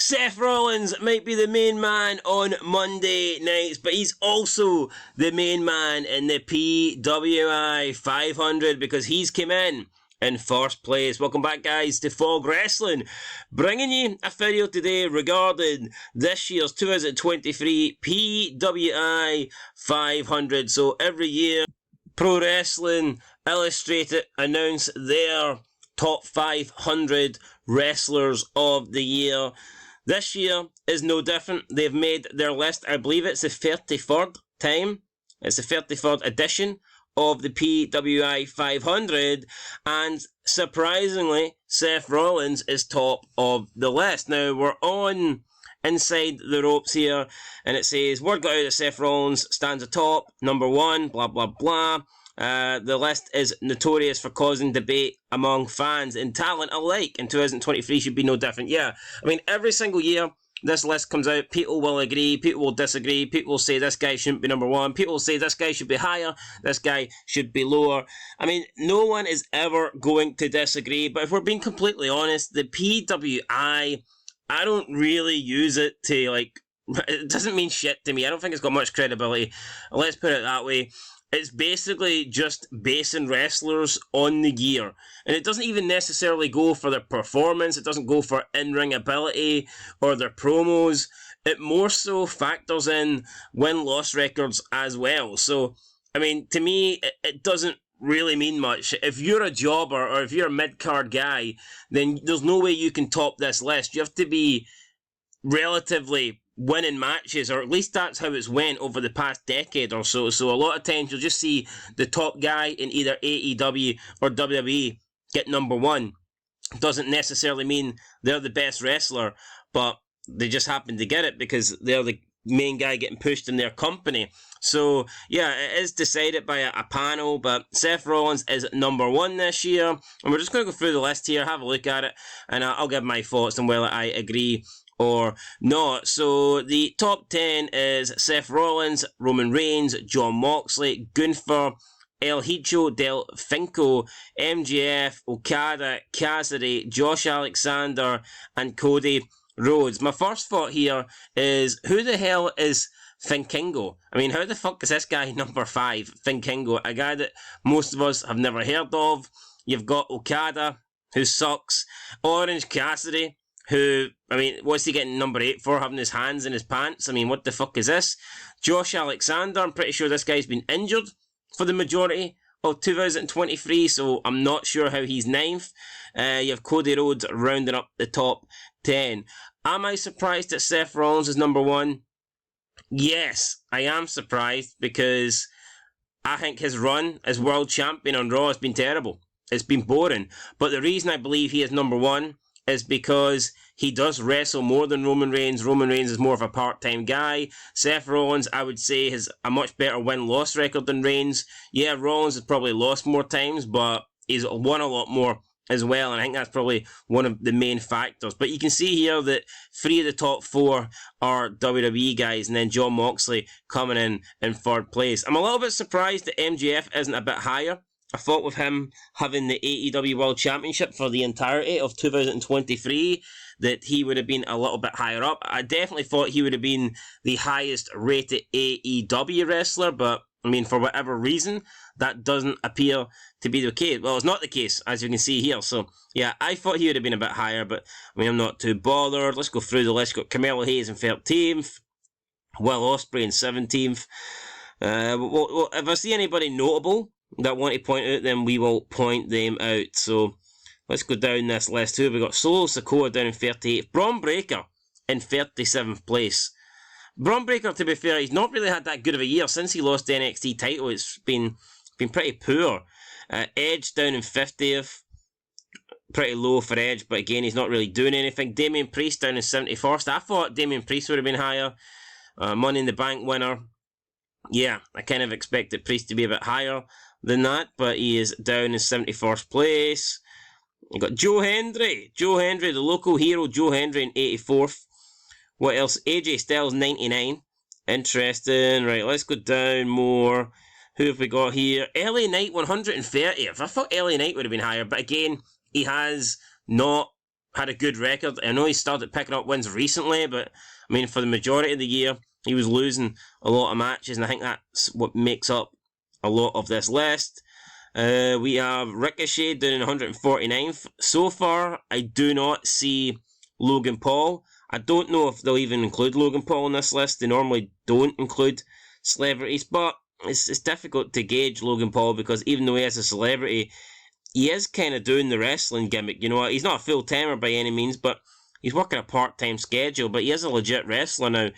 Seth Rollins might be the main man on Monday nights, but he's also the main man in the PWI 500 because he's come in first place. Welcome back, guys, to Fog Wrestling, bringing you a video today regarding this year's 2023 PWI 500. So every year, Pro Wrestling Illustrated announce their top 500 wrestlers of the year. This year is no different. They've made their list. I believe it's the 33rd time. It's the 33rd edition of the PWI 500. And surprisingly, Seth Rollins is top of the list. Now, we're on inside the ropes here. And it says, word got out that Seth Rollins stands atop, number one, blah, blah, blah. The list is notorious for causing debate among fans and talent alike, and 2023 should be no different. Yeah, I mean, every single year this list comes out, people will agree, people will disagree, people will say this guy shouldn't be number one, people will say this guy should be higher, this guy should be lower. I mean, no one is ever going to disagree, but if we're being completely honest, the PWI, I don't really use it to, like, it doesn't mean shit to me. I don't think it's got much credibility. Let's put it that way. It's basically just basing wrestlers on the year. And it doesn't even necessarily go for their performance. It doesn't go for in-ring ability or their promos. It more so factors in win-loss records as well. So, I mean, to me, it doesn't really mean much. If you're a jobber or if you're a mid-card guy, then there's no way you can top this list. You have to be relatively winning matches, or at least that's how it's went over the past decade or so. So a lot of times you'll just see the top guy in either AEW or WWE get number one. Doesn't necessarily mean they're the best wrestler, but they just happen to get it because they're the main guy getting pushed in their company. So yeah, it is decided by a panel, but Seth Rollins is number one this year, and we're just going to go through the list here, have a look at it, and I'll give my thoughts on whether I agree or not. So the top 10 is Seth Rollins, Roman Reigns, Jon Moxley, Gunther, El Hijo del Finco, MJF, Okada, Cassidy, Josh Alexander, and Cody Rhodes. My first thought here is, who the hell is Finkingo? I mean, how the fuck is this guy number 5, Finkingo? A guy that most of us have never heard of. You've got Okada, who sucks. Orange Cassidy, who, I mean, what's he getting number 8 for, having his hands in his pants? I mean, what the fuck is this? Josh Alexander, I'm pretty sure this guy's been injured for the majority of 2023, so I'm not sure how he's 9th. You have Cody Rhodes rounding up the top 10. Am I surprised that Seth Rollins is number 1? Yes, I am surprised, because I think his run as world champion on Raw has been terrible. It's been boring. But the reason I believe he is number 1 is because he does wrestle more than Roman Reigns. Roman Reigns is more of a part-time guy. Seth Rollins, I would say, has a much better win-loss record than Reigns. Yeah, Rollins has probably lost more times, but he's won a lot more as well, and I think that's probably one of the main factors. But you can see here that 3 of the top 4 are WWE guys, and then Jon Moxley coming in 3rd place. I'm a little bit surprised that MJF isn't a bit higher. I thought with him having the AEW World Championship for the entirety of 2023 that he would have been a little bit higher up. I definitely thought he would have been the highest rated AEW wrestler, but I mean, for whatever reason, that doesn't appear to be the case. Well, it's not the case, as you can see here. So, yeah, I thought he would have been a bit higher, but I mean, I'm not too bothered. Let's go through the list. Got Carmelo Hayes in 13th, Will Ospreay in 17th. Well, if I see anybody notable that I want to point out, then we will point them out. So let's go down this list too. We've got Solo Sikoa down in 38th. Braun Breaker in 37th place. Braun Breaker, to be fair, he's not really had that good of a year since he lost the NXT title. It's been pretty poor. Edge down in 50th. Pretty low for Edge, but again, he's not really doing anything. Damian Priest down in 71st. I thought Damian Priest would have been higher. Money in the Bank winner. Yeah, I kind of expected Priest to be a bit higher than that, but he is down in 71st place. You've got Joe Hendry, the local hero, Joe Hendry in 84th. What else? AJ Styles 99. Interesting. Right, let's go down more. Who have we got here? LA Knight 130th. I thought LA Knight would have been higher, but again, he has not had a good record. I know he started picking up wins recently, but I mean, for the majority of the year, he was losing a lot of matches, and I think that's what makes up a lot of this list. We have Ricochet doing 149th. So far, I do not see Logan Paul. I don't know if they'll even include Logan Paul on this list. They normally don't include celebrities, but it's difficult to gauge Logan Paul because even though he is a celebrity, he is kind of doing the wrestling gimmick. You know, he's not a full-timer by any means, but he's working a part-time schedule, but he is a legit wrestler now,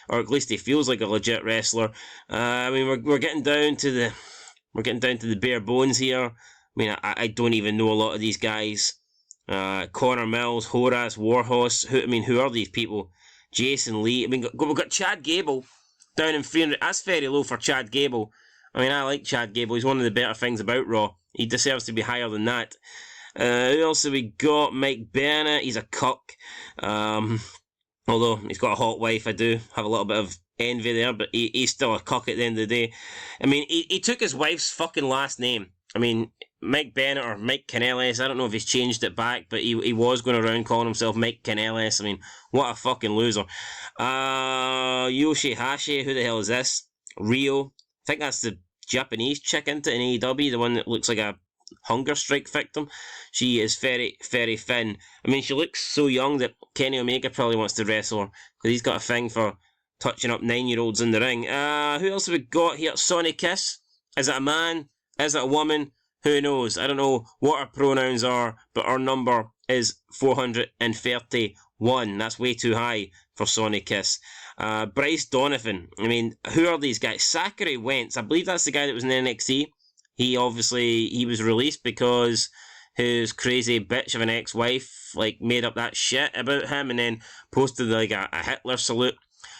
or at least he feels like a legit wrestler. I mean, we're getting down to the bare bones here. I mean, I don't even know a lot of these guys. Connor Mills, Horace, Warhorse. Who are these people? Jason Lee. I mean, we've got Chad Gable down in 300. That's very low for Chad Gable. I mean, I like Chad Gable. He's one of the better things about Raw. He deserves to be higher than that. Who else have we got? Mike Bennett. He's a cuck. Although he's got a hot wife, I do have a little bit of envy there, but he's still a cuck at the end of the day. I mean, he took his wife's fucking last name. I mean, Mike Bennett or Mike Kanellis, I don't know if he's changed it back, but he was going around calling himself Mike Kanellis. I mean, what a fucking loser. Yoshihashi, who the hell is this? Rio. I think that's the Japanese chick into in AEW, the one that looks like a hunger strike victim. She is very, very thin. I mean, she looks so young that Kenny Omega probably wants to wrestle her, because he's got a thing for touching up 9-year-olds in the ring. Who else have we got here? Sonny Kiss. Is it a man? Is it a woman? Who knows? I don't know what her pronouns are, but her number is 431. That's way too high for Sonny Kiss. Bryce Donovan. I mean, who are these guys? Zachary Wentz. I believe that's the guy that was in NXT. He was released because his crazy bitch of an ex-wife made up that shit about him and then posted a Hitler salute.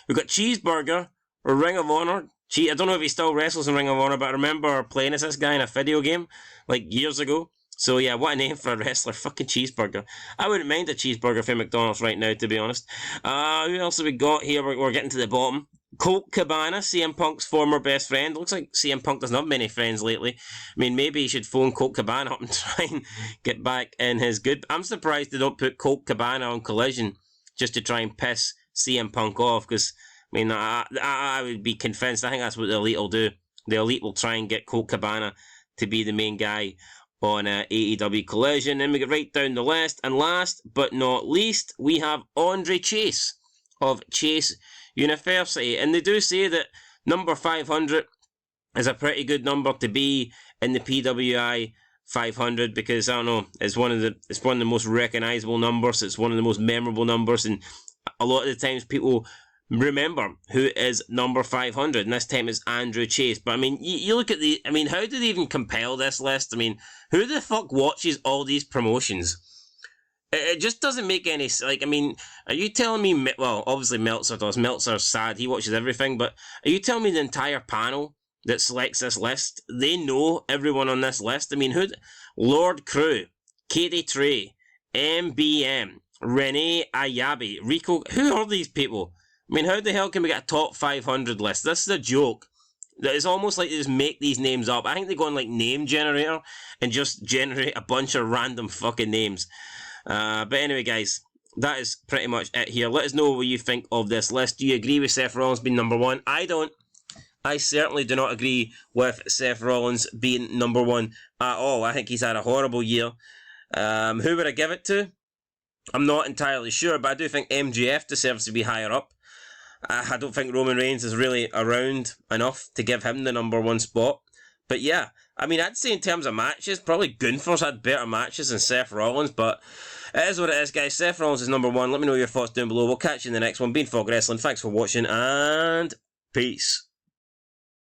We've got Cheeseburger, or Ring of Honor. I don't know if he still wrestles in Ring of Honor, but I remember playing as this guy in a video game, years ago. So yeah, what a name for a wrestler, fucking Cheeseburger. I wouldn't mind a cheeseburger from McDonald's right now, to be honest. Who else have we got here? We're getting to the bottom. Colt Cabana, CM Punk's former best friend. Looks like CM Punk doesn't have many friends lately. I mean, maybe he should phone Colt Cabana up and try and get back in his good... I'm surprised they don't put Colt Cabana on Collision just to try and piss CM Punk off, because... I mean, I would be convinced. I think that's what the Elite will do. The Elite will try and get Colt Cabana to be the main guy on AEW Collision. Then we get right down the list. And last but not least, we have Andre Chase of Chase University. And they do say that number 500 is a pretty good number to be in the PWI 500, because, I don't know, it's one of the most recognisable numbers. It's one of the most memorable numbers. And a lot of the times people... remember who is number 500, and this time it's Andrew Chase. But I mean, you look at how did they even compile this list? I mean, who the fuck watches all these promotions? It just doesn't make any... are you telling me... Well, obviously Meltzer does. Meltzer's sad. He watches everything. But are you telling me the entire panel that selects this list, they know everyone on this list? I mean, Lord Crew, Katie Trey, MBM, Renee Ayabi, Rico... Who are these people? I mean, how the hell can we get a top 500 list? This is a joke. It's almost like they just make these names up. I think they go on Name Generator and just generate a bunch of random fucking names. But anyway, guys, that is pretty much it here. Let us know what you think of this list. Do you agree with Seth Rollins being number one? I don't. I certainly do not agree with Seth Rollins being number one at all. I think he's had a horrible year. Who would I give it to? I'm not entirely sure, but I do think MJF deserves to be higher up. I don't think Roman Reigns is really around enough to give him the number one spot. But yeah, I mean, I'd say in terms of matches, probably Gunther's had better matches than Seth Rollins, but it is what it is, guys. Seth Rollins is number one. Let me know your thoughts down below. We'll catch you in the next one. Being Fog Wrestling, thanks for watching, and peace.